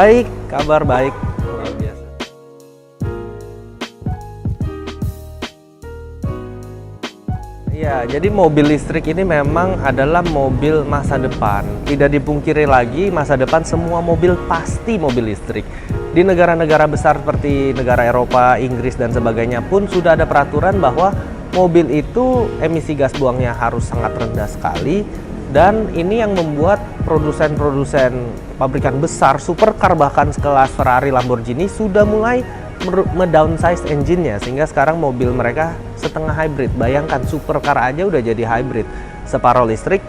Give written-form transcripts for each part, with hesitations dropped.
Baik, kabar baik. Luar biasa. Ya, jadi mobil listrik ini memang adalah mobil masa depan. Tidak dipungkiri lagi, masa depan semua mobil pasti mobil listrik. Di negara-negara besar seperti negara Eropa, Inggris, dan sebagainya pun sudah ada peraturan bahwa mobil itu emisi gas buangnya harus sangat rendah sekali. Dan ini yang membuat produsen-produsen pabrikan besar, supercar bahkan sekelas Ferrari, Lamborghini sudah mulai mendownsize engine-nya, sehingga sekarang mobil mereka setengah hybrid. Bayangkan, supercar aja udah jadi hybrid, separuh listrik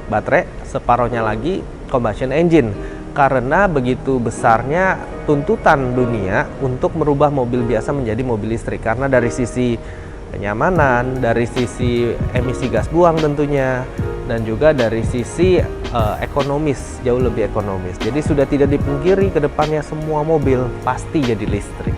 baterai, separuhnya lagi combustion engine, karena begitu besarnya tuntutan dunia untuk merubah mobil biasa menjadi mobil listrik. Karena dari sisi kenyamanan, dari sisi emisi gas buang tentunya, dan juga dari sisi ekonomis, jauh lebih ekonomis. Jadi sudah tidak dipungkiri ke depannya semua mobil pasti jadi listrik.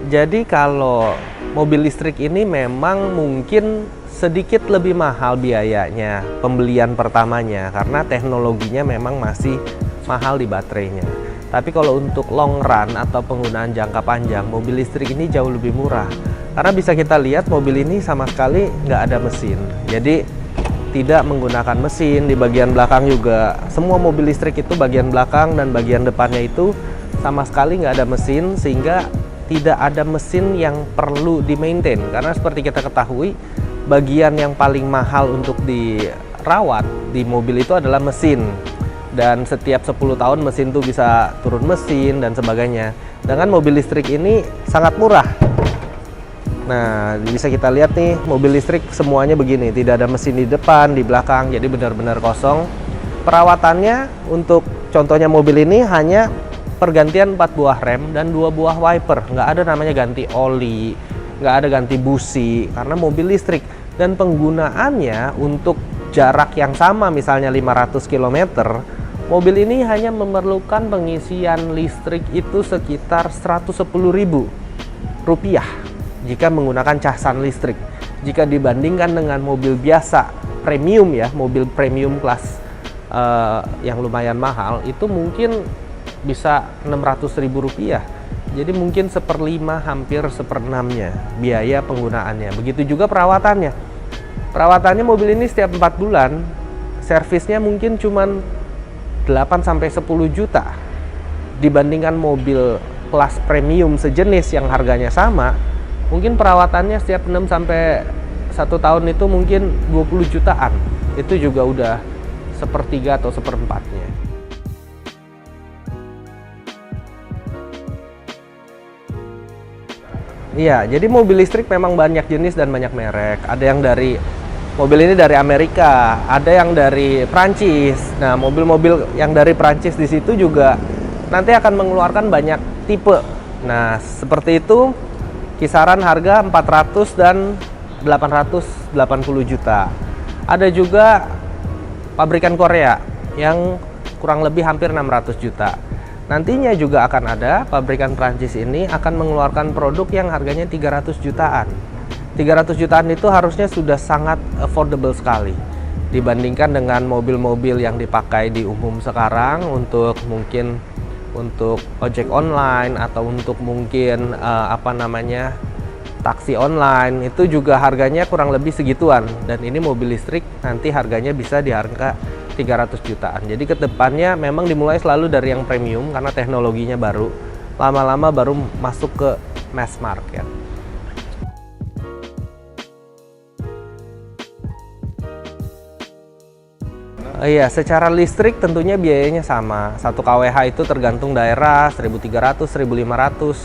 Jadi kalau mobil listrik ini memang mungkin sedikit lebih mahal biayanya, pembelian pertamanya, karena teknologinya memang masih mahal di baterainya. Tapi kalau untuk long run atau penggunaan jangka panjang, mobil listrik ini jauh lebih murah. Karena bisa kita lihat mobil ini sama sekali nggak ada mesin. Jadi tidak menggunakan mesin, di bagian belakang juga. Semua mobil listrik itu bagian belakang dan bagian depannya itu sama sekali nggak ada mesin, sehingga tidak ada mesin yang perlu di-maintain. Karena seperti kita ketahui, bagian yang paling mahal untuk dirawat di mobil itu adalah mesin. Dan setiap 10 tahun mesin tuh bisa turun mesin dan sebagainya. Dengan mobil listrik ini sangat murah. Nah, bisa kita lihat nih, mobil listrik semuanya begini, tidak ada mesin di depan, di belakang, jadi benar-benar kosong. Perawatannya untuk contohnya mobil ini hanya pergantian 4 buah rem dan 2 buah wiper. Nggak ada namanya ganti oli, nggak ada ganti busi, karena mobil listrik. Dan penggunaannya untuk jarak yang sama, misalnya 500 km, mobil ini hanya memerlukan pengisian listrik itu sekitar Rp110.000 jika menggunakan casan listrik. Jika dibandingkan dengan mobil biasa premium ya, mobil premium kelas yang lumayan mahal, itu mungkin bisa Rp600.000. Jadi mungkin 1/5 hampir 1/6-nya biaya penggunaannya. Begitu juga perawatannya. Perawatannya mobil ini setiap 4 bulan, servisnya mungkin cuman 8-10 juta. Dibandingkan mobil kelas premium sejenis yang harganya sama, mungkin perawatannya setiap 6-1 tahun itu mungkin 20 jutaan. Itu juga udah 1/3 atau 1/4-nya. Iya, jadi mobil listrik memang banyak jenis dan banyak merek. Ada yang dari mobil ini dari Amerika, ada yang dari Prancis. Nah, mobil-mobil yang dari Prancis di situ juga nanti akan mengeluarkan banyak tipe. Nah, seperti itu, kisaran harga 400 dan 880 juta. Ada juga pabrikan Korea yang kurang lebih hampir 600 juta. Nantinya juga akan ada pabrikan Prancis ini akan mengeluarkan produk yang harganya 300 jutaan. 300 jutaan itu harusnya sudah sangat affordable sekali dibandingkan dengan mobil-mobil yang dipakai di umum sekarang untuk mungkin untuk ojek online atau untuk mungkin taksi online. Itu juga harganya kurang lebih segituan, dan ini mobil listrik nanti harganya bisa di harga 300 jutaan. Jadi kedepannya memang dimulai selalu dari yang premium karena teknologinya baru, lama-lama baru masuk ke mass market. Iya, secara listrik tentunya biayanya sama. 1 kWh itu tergantung daerah, 1.300, 1.500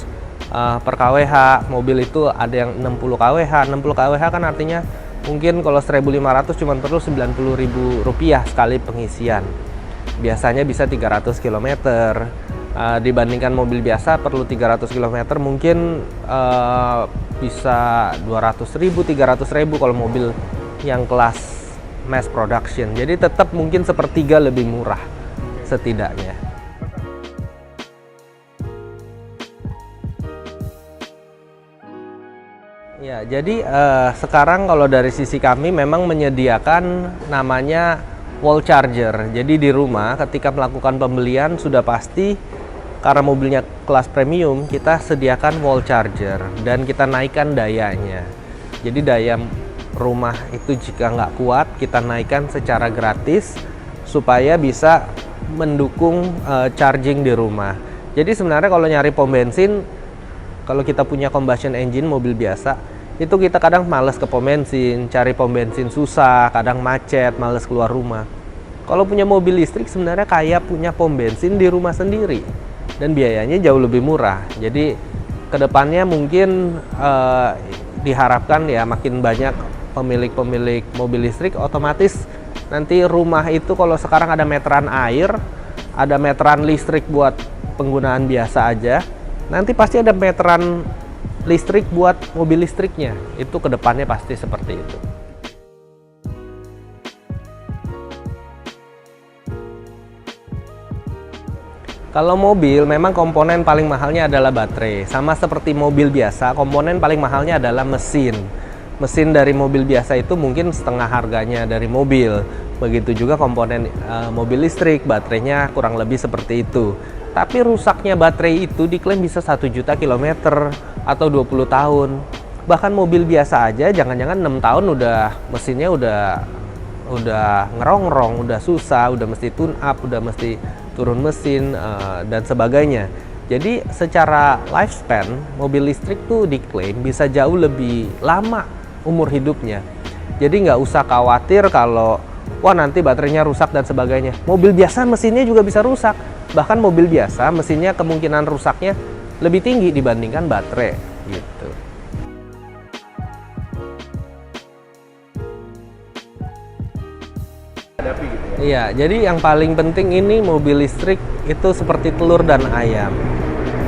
per kWh. Mobil itu ada yang 60 kWh. 60 kWh kan artinya mungkin kalau 1.500 cuma perlu Rp90.000 sekali pengisian. Biasanya bisa 300 km. Dibandingkan mobil biasa perlu 300 km mungkin bisa 200.000, 300.000 kalau mobil yang kelas mass production. Jadi tetap mungkin 1/3 lebih murah setidaknya. Ya, jadi sekarang kalau dari sisi kami memang menyediakan namanya wall charger. Jadi di rumah ketika melakukan pembelian sudah pasti karena mobilnya kelas premium kita sediakan wall charger dan kita naikkan dayanya. Jadi daya rumah itu jika nggak kuat kita naikkan secara gratis supaya bisa mendukung charging di rumah. Jadi sebenarnya kalau nyari pom bensin, kalau kita punya combustion engine mobil biasa, itu kita kadang males ke pom bensin, cari pom bensin susah, kadang macet, males keluar rumah. Kalau punya mobil listrik sebenarnya kayak punya pom bensin di rumah sendiri dan biayanya jauh lebih murah. Jadi kedepannya mungkin diharapkan ya makin banyak pemilik-pemilik mobil listrik otomatis nanti rumah itu kalau sekarang ada meteran air, ada meteran listrik buat penggunaan biasa aja. Nanti pasti ada meteran listrik buat mobil listriknya. Itu kedepannya pasti seperti itu. Kalau mobil memang komponen paling mahalnya adalah baterai. Sama seperti mobil biasa, komponen paling mahalnya adalah mesin. Mesin dari mobil biasa itu mungkin setengah harganya dari mobil. Begitu juga komponen mobil listrik, baterainya kurang lebih seperti itu. Tapi rusaknya baterai itu diklaim bisa 1 juta kilometer atau 20 tahun. Bahkan mobil biasa aja jangan-jangan 6 tahun mesinnya udah ngerongrong, udah susah, udah mesti tune up, udah mesti turun mesin dan sebagainya. Jadi secara lifespan mobil listrik tuh diklaim bisa jauh lebih lama umur hidupnya. Jadi nggak usah khawatir kalau wah nanti baterainya rusak dan sebagainya. Mobil biasa mesinnya juga bisa rusak. Bahkan mobil biasa mesinnya kemungkinan rusaknya lebih tinggi dibandingkan baterai gitu. Iya, jadi yang paling penting ini mobil listrik itu seperti telur dan ayam.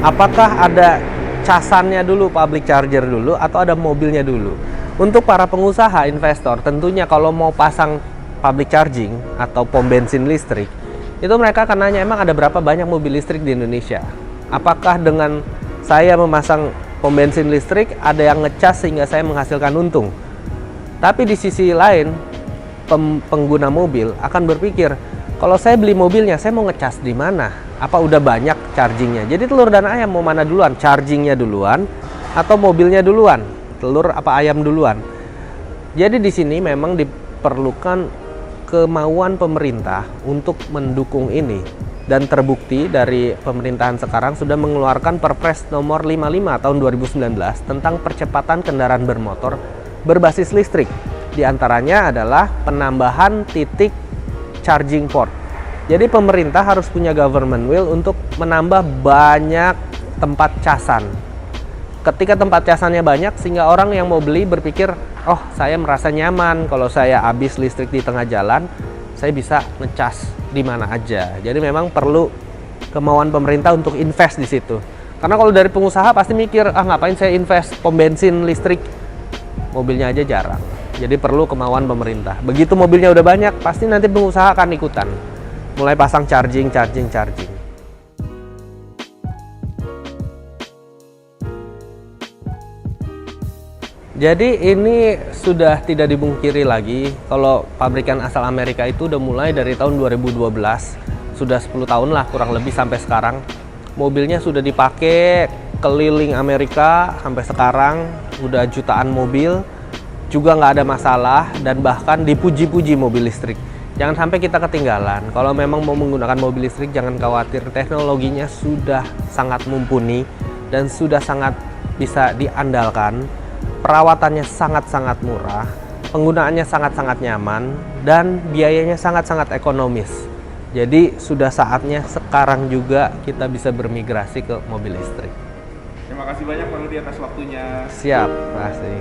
Apakah ada casannya dulu, public charger dulu, atau ada mobilnya dulu? Untuk para pengusaha, investor, tentunya kalau mau pasang public charging atau pom bensin listrik, itu mereka akan nanya emang ada berapa banyak mobil listrik di Indonesia? Apakah dengan saya memasang pom bensin listrik ada yang ngecas sehingga saya menghasilkan untung? Tapi di sisi lain, pengguna mobil akan berpikir, kalau saya beli mobilnya, saya mau ngecas di mana? Apa udah banyak chargingnya? Jadi telur dan ayam mau mana duluan? Chargingnya duluan atau mobilnya duluan? Telur apa ayam duluan? Jadi di sini memang diperlukan kemauan pemerintah untuk mendukung ini. Dan terbukti dari pemerintahan sekarang sudah mengeluarkan Perpres nomor 55 tahun 2019 tentang percepatan kendaraan bermotor berbasis listrik. Di antaranya adalah penambahan titik charging port. Jadi pemerintah harus punya government will untuk menambah banyak tempat casan. Ketika tempat casannya banyak sehingga orang yang mau beli berpikir, oh saya merasa nyaman kalau saya habis listrik di tengah jalan, saya bisa ngecas di mana aja. Jadi memang perlu kemauan pemerintah untuk invest di situ. Karena kalau dari pengusaha pasti mikir, ngapain saya invest pom bensin listrik, mobilnya aja jarang. Jadi perlu kemauan pemerintah. Begitu mobilnya udah banyak, pasti nanti pengusaha akan ikutan. Mulai pasang charging. Jadi ini sudah tidak dibungkiri lagi. Kalau pabrikan asal Amerika itu udah mulai dari tahun 2012. Sudah 10 tahun lah kurang lebih sampai sekarang. Mobilnya sudah dipakai keliling Amerika sampai sekarang. Udah jutaan mobil. Juga nggak ada masalah dan bahkan dipuji-puji mobil listrik. Jangan sampai kita ketinggalan. Kalau memang mau menggunakan mobil listrik jangan khawatir, teknologinya sudah sangat mumpuni dan sudah sangat bisa diandalkan. Perawatannya sangat-sangat murah, penggunaannya sangat-sangat nyaman dan biayanya sangat-sangat ekonomis. Jadi sudah saatnya sekarang juga kita bisa bermigrasi ke mobil listrik. Terima kasih banyak Pak Rudi atas waktunya. Siap, terima kasih.